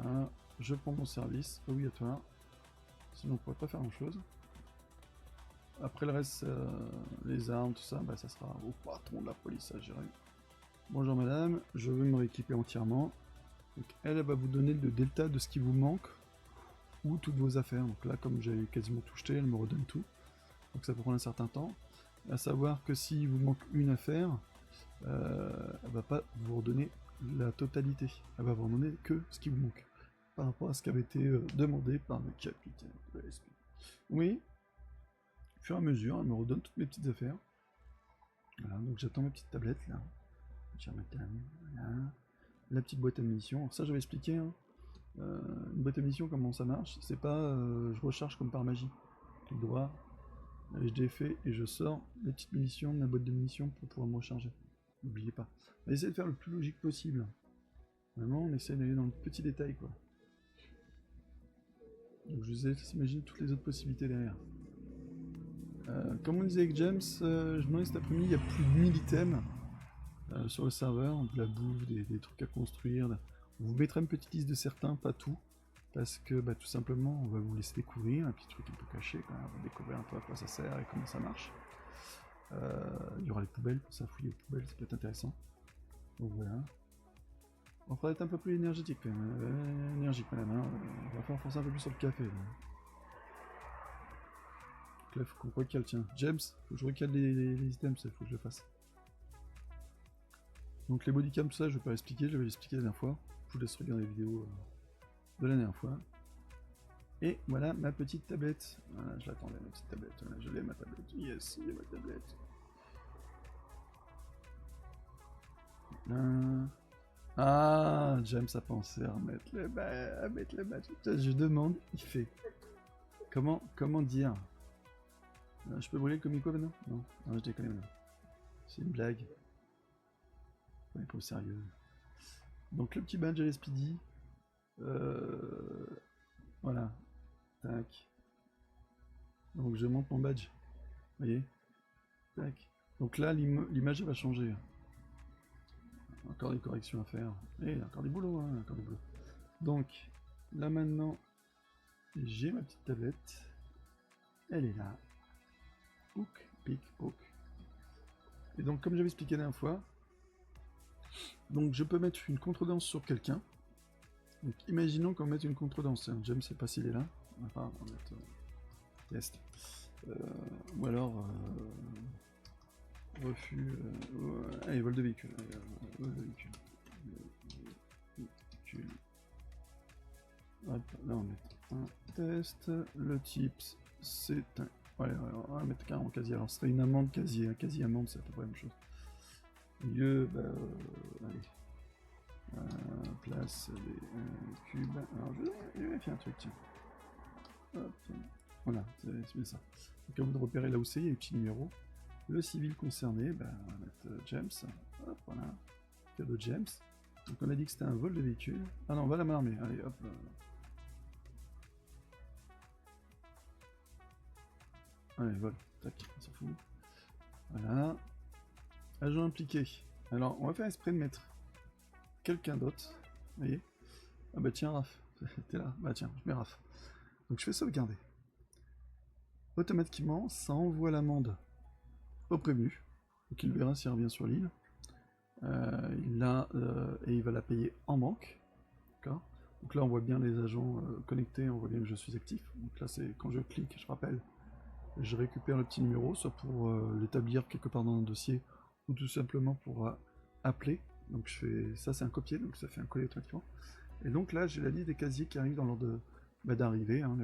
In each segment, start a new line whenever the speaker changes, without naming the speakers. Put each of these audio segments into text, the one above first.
Voilà. Je prends mon service obligatoire. Sinon on pourrait pas faire grand chose. Après le reste, les armes, tout ça, bah, ça sera au patron de la police à gérer. Bonjour madame, je veux me rééquiper entièrement. Donc elle va vous donner le delta de ce qui vous manque ou toutes vos affaires. Donc là, comme j'ai quasiment tout jeté, elle me redonne tout. Donc ça peut prendre un certain temps. À savoir que s'il vous manque une affaire, elle va pas vous redonner la totalité. Elle va vous redonner que ce qui vous manque. Par rapport à ce qui avait été demandé par le capitaine de la SP. Oui, au fur et à mesure, elle me redonne toutes mes petites affaires. Voilà, donc j'attends ma petite tablette là. Voilà. La petite boîte à munitions. Alors ça j'avais expliqué, hein. Une boîte à munitions comment ça marche, c'est pas je recharge comme par magie. Clic droit, je fait et je sors les petites munitions de la boîte de munitions pour pouvoir me recharger. N'oubliez pas. On va essayer de faire le plus logique possible. Vraiment, on essaie d'aller dans le petit détail quoi. Donc je vous ai imaginer toutes les autres possibilités derrière. Comme on disait avec James, je me demandais cet après-midi, il y a plus de 1000 items sur le serveur, de la bouffe, des trucs à construire. On vous mettra une petite liste de certains, pas tout, parce que bah, tout simplement on va vous laisser découvrir un petit truc un peu caché quand même, on va découvrir un peu à quoi ça sert et comment ça marche. Il y aura les poubelles, pour ça fouiller les poubelles, ça peut être intéressant. Donc voilà. On faudra être un peu plus énergétique quand même, énergique madame, hein. On va falloir forcer un peu plus sur le café. Là. Donc là, faut qu'on recale, tiens. James, faut que je recale les items, ça, faut que je le fasse. Donc les bodycams, tout ça, je vais pas l'expliquer, je vais l'expliquer la dernière fois. Je vous laisse regarder les vidéos de la dernière fois. Et voilà ma petite tablette. Voilà, je l'attendais, ma petite tablette. Voilà, je l'ai, ma tablette. Yes, il est ma tablette. Là. Ah, James a pensé à mettre le badge. Je demande, il fait. Comment dire je peux brûler le comico maintenant? Non, je déconne maintenant. C'est une blague. Ouais, pas au sérieux. Donc le petit badge à l'SPD. Voilà. Tac. Donc je monte mon badge. Vous voyez? Tac. Donc là, l'image va changer. Encore des corrections à faire. Et encore des boulots, hein, encore des boulots. Donc, là maintenant, j'ai ma petite tablette. Elle est là. Hook, pic, hook. Et donc, comme j'avais expliqué la dernière fois, donc je peux mettre une contredanse sur quelqu'un. Donc, imaginons qu'on mette une contredanse. James, je sais pas s'il est là. Enfin, on va mettre test. Ou alors refus. Allez, vol de véhicule. Vol de véhicule. Hop, là on met un test. Le tips, c'est un. Ouais, on va mettre carrément casier. Alors, ce serait une amende casier. Un casier amende, c'est à peu près la même chose. Milieu, bah, allez. Place des cubes. Alors, je vais vérifier un truc, tiens. Hop. Voilà, c'est bien ça. Donc, à vous de repérer là où c'est, il y a un petit numéro. Le civil concerné, bah, on va mettre James. Hop, voilà. Cadeau James. Donc, on a dit que c'était un vol de véhicule. Ah non, on va la main armée. Allez, hop. Allez, vol. Tac, on s'en fout. Voilà. Agent impliqué. Alors, on va faire esprit de mettre quelqu'un d'autre. Vous voyez? Ah bah tiens, Raph. T'es là? Bah tiens, je mets Raph. Donc je fais sauvegarder. Automatiquement, ça envoie l'amende au prévenu. Donc il verra s'il revient sur l'île. Et il va la payer en banque. D'accord? Donc là, on voit bien les agents connectés, on voit bien que je suis actif. Donc là, c'est quand je clique, je rappelle, je récupère le petit numéro, soit pour l'établir quelque part dans un dossier, ou tout simplement pour appeler. Donc je fais ça, c'est un copier, donc ça fait un coller automatiquement. Et donc là, j'ai la liste des casiers qui arrivent dans l'ordre d'arrivée, hein,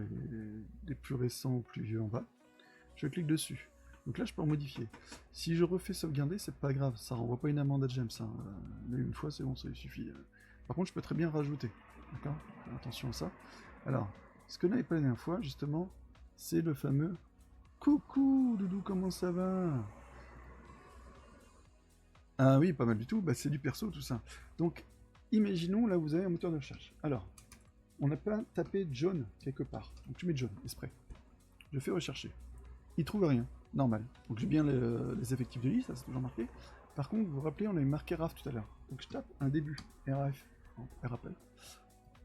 les plus récents ou plus vieux en bas. Je clique dessus. Donc là, je peux en modifier. Si je refais sauvegarder, c'est pas grave, ça renvoie pas une amende à James. Hein. Une fois, c'est bon, ça lui suffit. Par contre, je peux très bien rajouter. D'accord? Attention à ça. Alors, ce que n'avait pas la dernière fois, justement, c'est le fameux coucou, Doudou, comment ça va? Ah oui, pas mal du tout, bah, c'est du perso tout ça. Donc, imaginons, là vous avez un moteur de recherche. Alors, on n'a pas tapé John quelque part. Donc tu mets John, esprit. Je fais rechercher. Il trouve rien, normal. Donc j'ai bien les effectifs de liste, ça c'est toujours marqué. Par contre, vous vous rappelez, on avait marqué RAF tout à l'heure. Donc je tape un début, RAF, RAPL.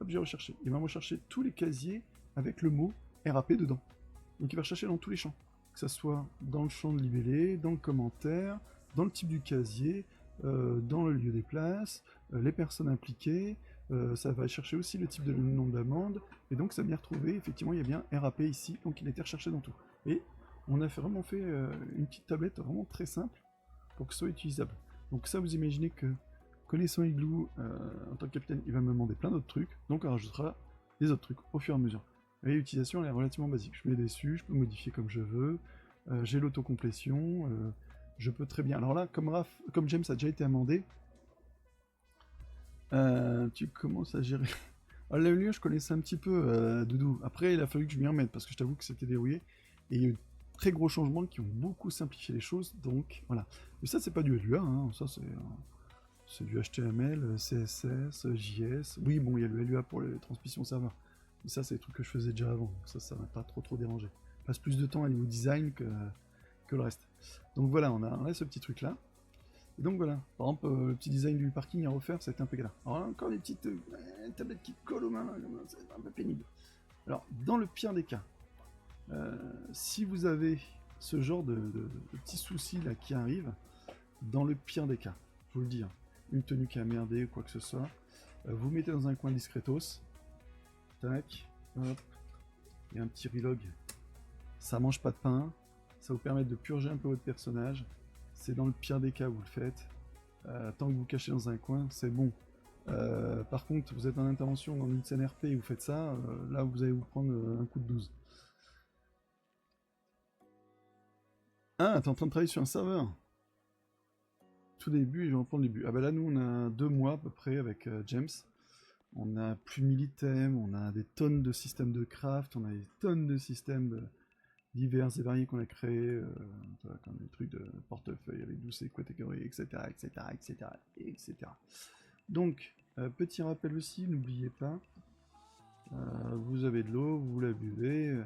hop, j'ai recherché. Il va me rechercher tous les casiers avec le mot RAP dedans. Donc il va rechercher dans tous les champs. Que ce soit dans le champ de libellé, dans le commentaire, dans le type du casier, dans le lieu des places, les personnes impliquées. Ça va chercher aussi le type de nom de l'amende. Et donc ça vient retrouver, effectivement, il y a bien RAP ici. Donc il a été recherché dans tout. Et on a vraiment fait une petite tablette vraiment très simple pour que ce soit utilisable. Donc ça, vous imaginez que, connaissant Igloo, en tant que capitaine, il va me demander plein d'autres trucs, donc on rajoutera des autres trucs au fur et à mesure. Et l'utilisation, elle est relativement basique. Je mets dessus, je peux modifier comme je veux, j'ai l'autocomplétion, je peux très bien... Alors là, comme James a déjà été amendé, tu commences à gérer... Alors le lieu, je connaissais un petit peu, Doudou. Après, il a fallu que je m'y remette, parce que je t'avoue que c'était verrouillé, et il y a eu très gros changements qui ont beaucoup simplifié les choses, donc voilà. Mais ça, c'est pas du LUA, hein, ça c'est du HTML, CSS, JS. Oui, bon, il y a le LUA pour les transmissions serveur. Mais ça, c'est des trucs que je faisais déjà avant, donc ça m'a pas trop dérangé. Je passe plus de temps à niveau design que le reste. Donc voilà, on a ce petit truc-là. Et donc voilà, par exemple, le petit design du parking à refaire, ça a été impeccable. Alors là, encore des petites tablettes qui collent aux mains, c'est un peu pénible. Alors, dans le pire des cas, si vous avez ce genre de petits soucis là qui arrivent, dans le pire des cas, je vous le dis, hein, une tenue qui a merdé ou quoi que ce soit, vous mettez dans un coin discretos, tac, hop, et un petit relog, ça mange pas de pain, ça vous permet de purger un peu votre personnage, c'est dans le pire des cas vous le faites, tant que vous cachez dans un coin, c'est bon. Par contre, vous êtes en intervention dans une scène RP et vous faites ça, là vous allez vous prendre un coup de 12. Ah, t'es en train de travailler sur un serveur? Tout début et je vais reprendre le début. Ah bah là nous on a 2 mois à peu près avec James. On a plus de 1000 items, on a des tonnes de systèmes de craft, on a des tonnes de systèmes divers et variés qu'on a créés, comme des trucs de portefeuille avec 12 catégories, etc., etc., etc., etc. Donc, petit rappel aussi, n'oubliez pas, vous avez de l'eau, vous la buvez.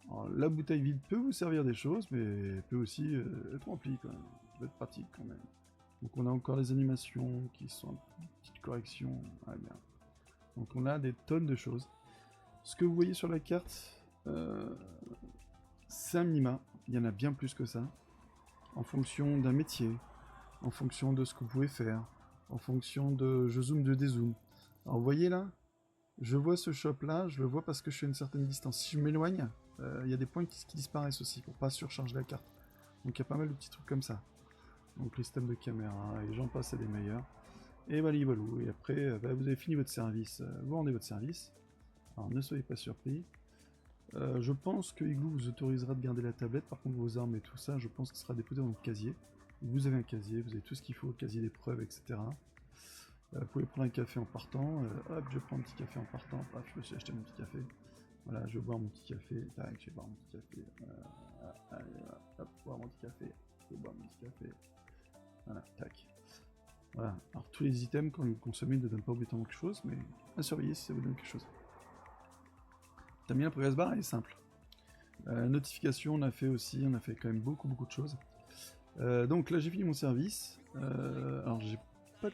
Alors, la bouteille vide peut vous servir des choses, mais peut aussi être remplie quand même. Ça peut être pratique quand même. Donc on a encore les animations qui sont une petite correction. Ah merde. Donc on a des tonnes de choses. Ce que vous voyez sur la carte, c'est un minima. Il y en a bien plus que ça. En fonction d'un métier, en fonction de ce que vous pouvez faire, en fonction de je zoome, de dézoom. Alors vous voyez là, je vois ce shop là, je le vois parce que je suis à une certaine distance. Si je m'éloigne, il y a des points qui disparaissent aussi pour pas surcharger la carte. Donc il y a pas mal de petits trucs comme ça. Donc les systèmes de caméra, et j'en passe, c'est des meilleurs. Et voilà, et après, vous avez fini votre service, vous rendez votre service. Alors ne soyez pas surpris. Je pense que Igloo vous autorisera de garder la tablette, par contre vos armes et tout ça, je pense que ce sera déposé dans le casier. Vous avez un casier, vous avez tout ce qu'il faut, le casier des preuves, etc. Vous pouvez prendre un café en partant, hop, je prends un petit café en partant, paf, je me suis acheté mon petit café. Voilà, je vais boire mon petit café, tac, je vais boire mon petit café, allez, hop, boire mon petit café, je vais boire mon petit café. Voilà, tac. Voilà. Alors tous les items, quand vous consommez, ne donnent pas obligatoirement quelque chose, mais à surveiller si ça vous donne quelque chose. T'as mis la progress bar, elle est simple. Notification, on a fait aussi, on a fait quand même beaucoup de choses. Donc là j'ai fini mon service. Alors j'ai pas